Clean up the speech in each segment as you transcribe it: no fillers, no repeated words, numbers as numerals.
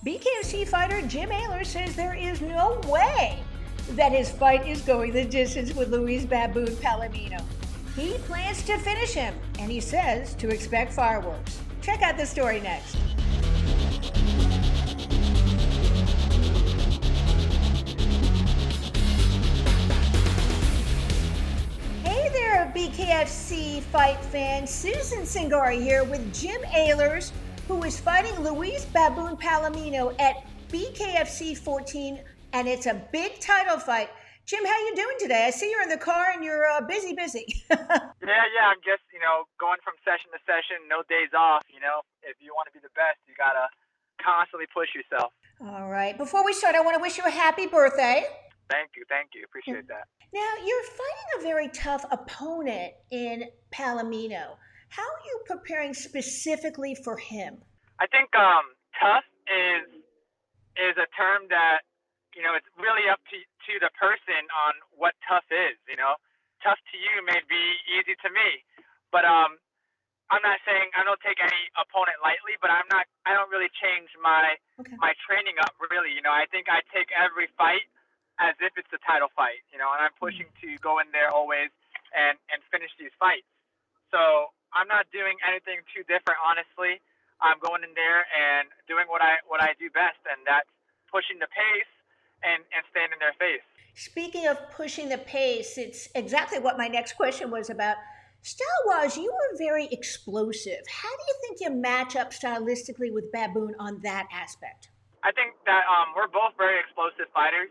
BKFC fighter Jim Alers says there is no way that his fight is going the distance with Luis Baboon Palomino. He plans to finish him, and he says to expect fireworks. Check out the story next. Hey there, BKFC fight fans. Susan Cingari here with Jim Alers, who is fighting Luis Baboon Palomino at BKFC 14, and it's a big title fight. Jim, how you doing today? I see you're in the car and you're busy. Yeah. I'm just, going from session to session, no days off. If you want to be the best, you got to constantly push yourself. All right. Before we start, I want to wish you a happy birthday. Thank you. Appreciate that. Now, you're fighting a very tough opponent in Palomino. How are you preparing specifically for him? I think tough is a term that, it's really up to the person on what tough is. Tough to you may be easy to me, but I'm not saying I don't take any opponent lightly, but I don't really change my training up really. I think I take every fight as if it's a title fight, and I'm pushing to go in there always and finish these fights. So I'm not doing anything too different, honestly. I'm going in there and doing what I do best, and that's pushing the pace and staying in their face. Speaking of pushing the pace, it's exactly what my next question was about. Style-wise, you are very explosive. How do you think you match up stylistically with Baboon on that aspect? I think that we're both very explosive fighters.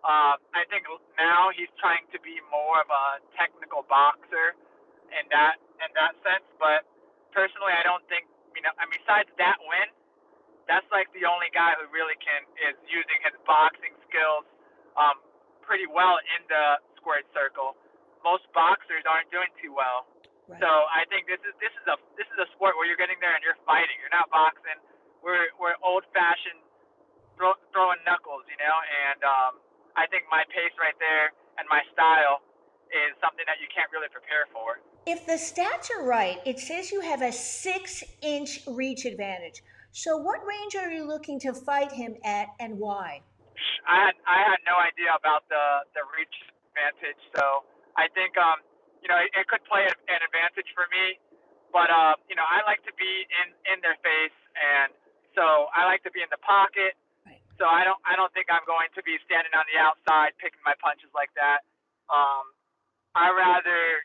I think now he's trying to be more of a technical boxer in that sense. But personally, I don't think besides that win, that's like the only guy who really is using his boxing skills pretty well in the squared circle. Most boxers aren't doing too well. Right. So I think this is a sport where you're getting there and you're fighting. You're not boxing. We're old fashioned throwing knuckles, and I think my pace right there and my style is something that you can't really prepare for. If the stats are right, it says you have a 6-inch reach advantage. So what range are you looking to fight him at, and why? I had no idea about the reach advantage, so I think it could play an advantage for me. But I like to be in their face, and so I like to be in the pocket. Right. So I don't think I'm going to be standing on the outside picking my punches like that. I rather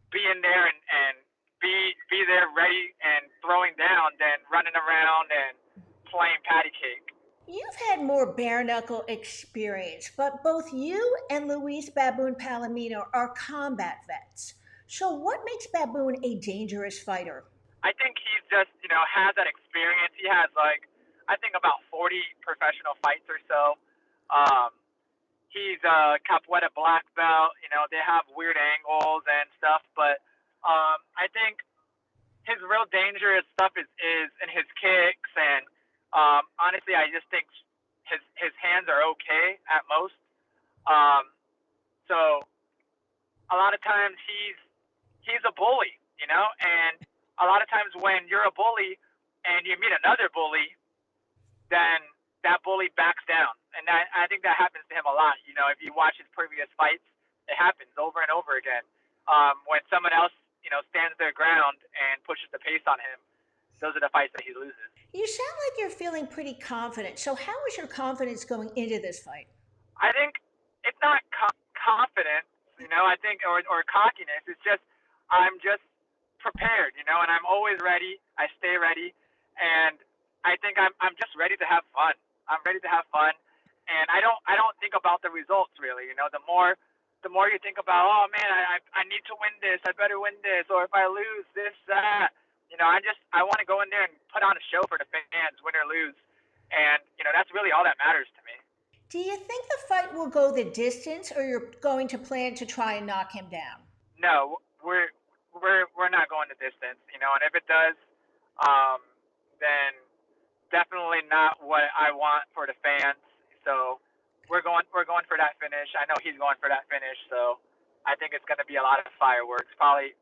be in there and be there ready and throwing down than running around and playing patty cake. You've had more bare knuckle experience, but both you and Luis Baboon Palomino are combat vets. So what makes Baboon a dangerous fighter? I think he's just, has that experience. He has I think about 40 professional fights or so. He's a capoeira black belt. They have weird angles and stuff, but I think his real dangerous stuff is in his kicks, and honestly, I just think his hands are okay at most. So a lot of times he's a bully, and a lot of times when you're a bully and you meet another bully, then that bully backs down. And I think that happens to him a lot. If you watch his previous fights, it happens over and over again. When someone else, stands their ground and pushes the pace on him, those are the fights that he loses. You sound like you're feeling pretty confident. So how is your confidence going into this fight? I think it's not confidence, I think, or cockiness. It's just I'm just prepared, and I'm always ready. I stay ready, and I think I'm just ready to have fun. I'm ready to have fun, and I don't think about the results really. The more you think about, oh man, I need to win this. I better win this, or if I lose this, that. I want to go in there and put on a show for the fans, win or lose, and that's really all that matters to me. Do you think the fight will go the distance, or you're going to plan to try and knock him down? No, we're not going the distance, and if it does, then definitely not what I want for the fans. So we're going for that finish. I know he's going for that finish, so I think it's going to be a lot of fireworks. Probably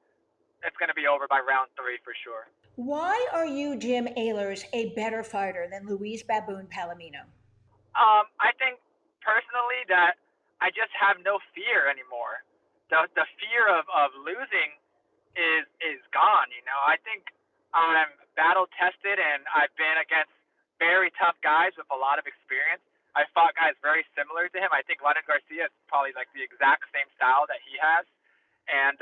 it's going to be over by round 3 for sure. Why are you, Jim Alers, a better fighter than Luis Baboon Palomino? I think personally that I just have no fear anymore. The fear of losing is gone. I think I'm battle tested and I've been against very tough guys with a lot of experience. I fought guys very similar to him. I think Leonard Garcia is probably like the exact same style that he has. And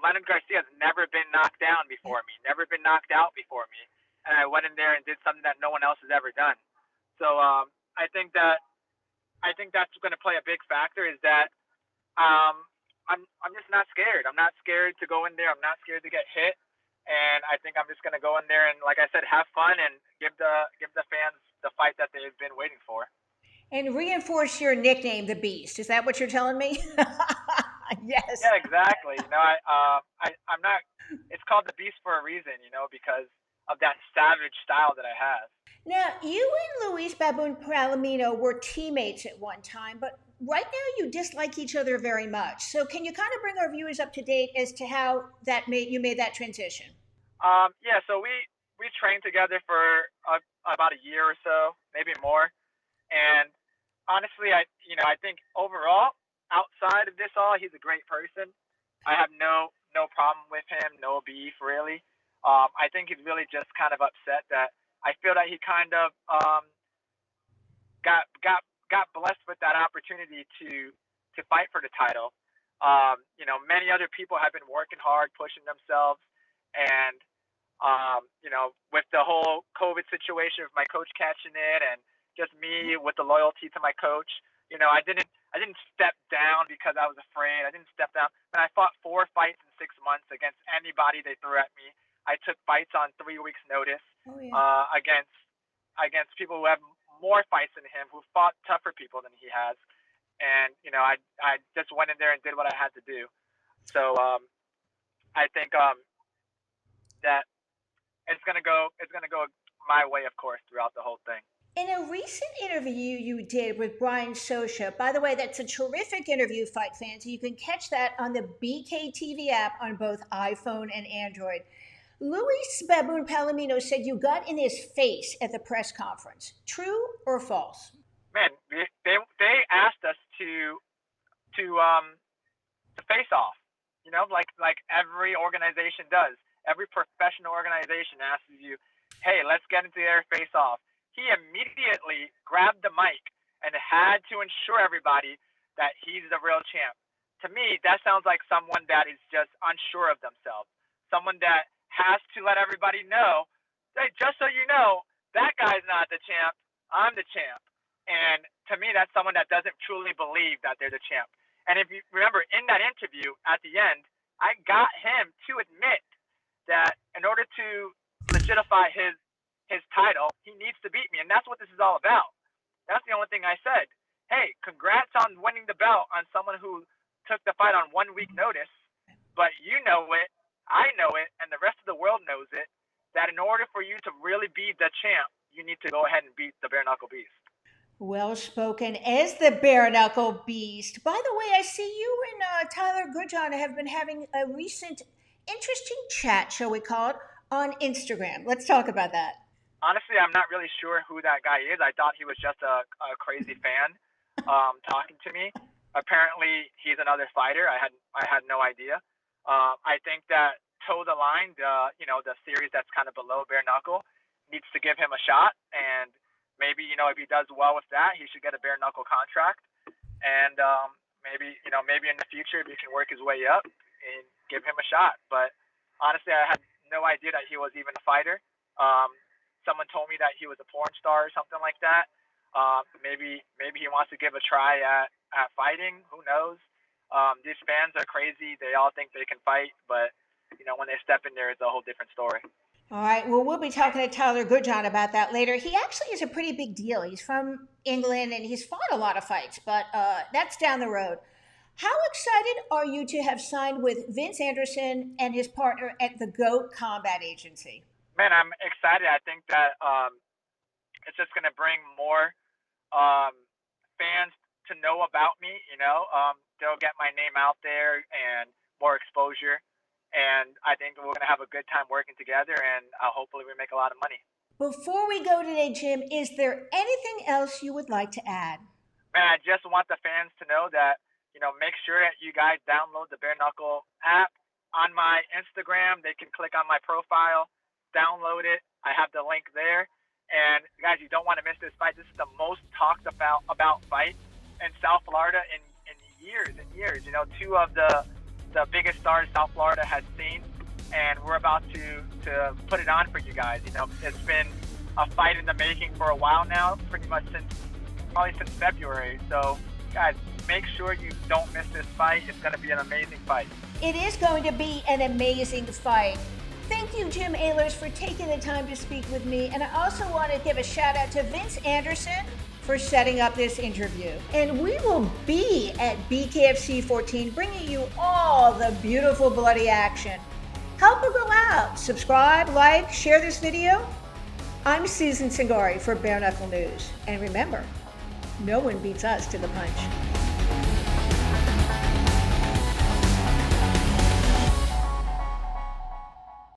Leonard Garcia has never been knocked down before me, never been knocked out before me. And I went in there and did something that no one else has ever done. So I think that I think that's going to play a big factor is that um, I'm just not scared. I'm not scared to go in there. I'm not scared to get hit, and I think I'm just going to go in there and, like I said, have fun and give the fans the fight that they've been waiting for. And reinforce your nickname, the Beast. Is that what you're telling me? Yes. Yeah, exactly. I'm not. It's called the Beast for a reason, because of that savage style that I have. Now, you and Luis Baboon Palomino were teammates at one time, but right now you dislike each other very much. So, can you kind of bring our viewers up to date as to how you made that transition? Yeah, so we trained together for about a year or so, maybe more. And honestly, I think overall, outside of this all, he's a great person. I have no problem with him, no beef really. I think he's really just kind of upset that I feel that he kind of got blessed with that opportunity to fight for the title. Many other people have been working hard, pushing themselves, and with the whole COVID situation with my coach catching it and just me with the loyalty to my coach, I didn't step down because I was afraid. I didn't step down. And I fought 4 fights in 6 months against anybody they threw at me. I took fights on 3 weeks' notice Oh, yeah. against people who have more fights than him, who fought tougher people than he has. And I just went in there and did what I had to do. So I think that it's gonna go my way, of course, throughout the whole thing. In a recent interview you did with Brian Sosha, by the way, that's a terrific interview, fight fans. You can catch that on the BKTV app on both iPhone and Android. Luis Baboon Palomino said you got in his face at the press conference. True or false? Man, they asked us to face off. Like every organization does. Every professional organization asks you, "Hey, let's get into their face off." He immediately grabbed the mic and had to ensure everybody that he's the real champ. To me, that sounds like someone that is just unsure of themselves. Someone that has to let everybody know, "Hey, just so you know, that guy's not the champ. I'm the champ." And to me, that's someone that doesn't truly believe that they're the champ. And if you remember in that interview at the end, I got him to admit that in order to legitimize his title, he needs to beat me, and that's what this is all about. That's the only thing I said. Hey, congrats on winning the belt on someone who took the fight on 1 week notice, but you know it, I know it, and the rest of the world knows it, that in order for you to really be the champ, you need to go ahead and beat the bare knuckle beast. Well spoken as the bare knuckle beast. By the way, I see you and Tyler Goodjohn have been having a recent interesting chat, shall we call it, on Instagram. Let's talk about that. Honestly, I'm not really sure who that guy is. I thought he was just a crazy fan talking to me. Apparently, he's another fighter. I had no idea. I think that Toe the Line, the series that's kind of below bare knuckle, needs to give him a shot. And maybe if he does well with that, he should get a bare knuckle contract. And maybe in the future, if he can work his way up and give him a shot. But honestly, I had no idea that he was even a fighter. Someone told me that he was a porn star or something like that. Maybe he wants to give a try at fighting. Who knows? These fans are crazy. They all think they can fight, but when they step in there, it's a whole different story. All right. Well, we'll be talking to Tyler Goodjohn about that later. He actually is a pretty big deal. He's from England and he's fought a lot of fights, but that's down the road. How excited are you to have signed with Vince Anderson and his partner at the GOAT Combat Agency? Man, I'm excited. I think that it's just going to bring more fans to know about me. They'll get my name out there and more exposure. and I think we're going to have a good time working together, and hopefully we make a lot of money. Before we go today, Jim, is there anything else you would like to add? Man, I just want the fans to know that, make sure that you guys download the Bare Knuckle app. On my Instagram, they can click on my profile, download it. I have the link there. And guys, you don't want to miss this fight. This is the most talked about fight in South Florida in years and years. Two of the biggest stars South Florida has seen, and we're about to put it on for you guys. It's been a fight in the making for a while now, pretty much probably since February. So guys, make sure you don't miss this fight. It's going to be an amazing fight. It is going to be an amazing fight. Thank you, Jim Alers, for taking the time to speak with me. And I also want to give a shout out to Vince Anderson for setting up this interview. And we will be at BKFC 14, bringing you all the beautiful bloody action. Help her go out. Subscribe, like, share this video. I'm Susan Cingari for Bare Knuckle News. And remember, no one beats us to the punch.